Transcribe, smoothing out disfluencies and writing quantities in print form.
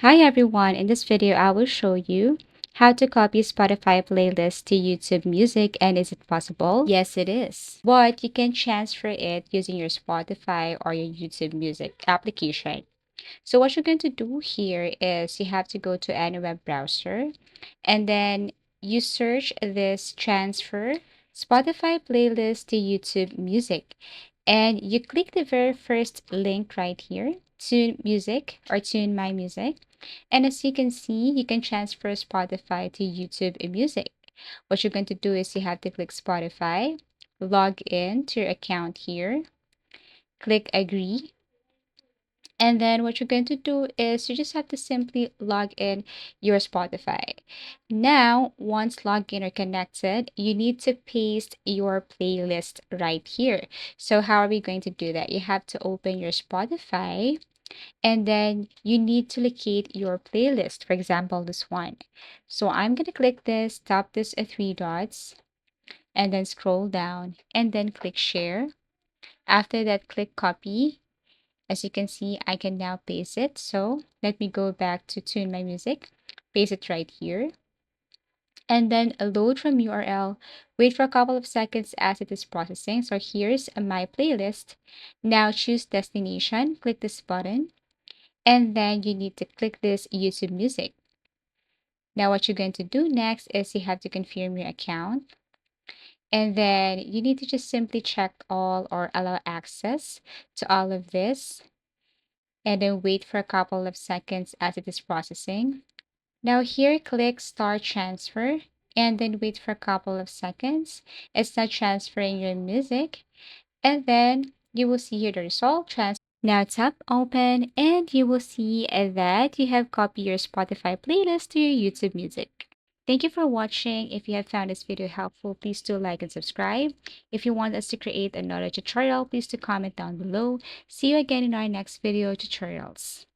Hi everyone, in this video I will show you how to copy Spotify playlist to YouTube Music, and is it possible? Yes, it is. But you can transfer it using your Spotify or your YouTube Music application. So what you're going to do here is you have to go to any web browser and then you search this transfer Spotify playlist to YouTube Music, and you click the very first link right here, Tune Music or Tune My Music. And as you can see, you can transfer Spotify to YouTube Music. What you're going to do is you have to click Spotify, log in to your account here, click agree, and then what you're going to do is you just have to simply log in your Spotify. Now, once logged in or connected, you need to paste your playlist right here. So how are we going to do that? You have to open your Spotify and then you need to locate your playlist. For example, this one. So I'm going to click this, tap this three dots, and then scroll down and then click share. After that, click copy. As you can see, I can now paste it. So let me go back to Tune My Music, paste it right here, and then load from URL. Wait for a couple of seconds as it is processing. So here's my playlist. Now choose destination, click this button, and then you need to click this YouTube Music. Now what you're going to do next is you have to confirm your account. And then you need to just simply check all or allow access to all of this, and then wait for a couple of seconds as it is processing. Now here, click Start Transfer and then wait for a couple of seconds. It's not transferring your music, and then you will see here the result. Now tap open and you will see that you have copied your Spotify playlist to your YouTube Music. Thank you for watching. If you have found this video helpful, please do like and subscribe. If you want us to create another tutorial, please do comment down below. See you again in our next video tutorials.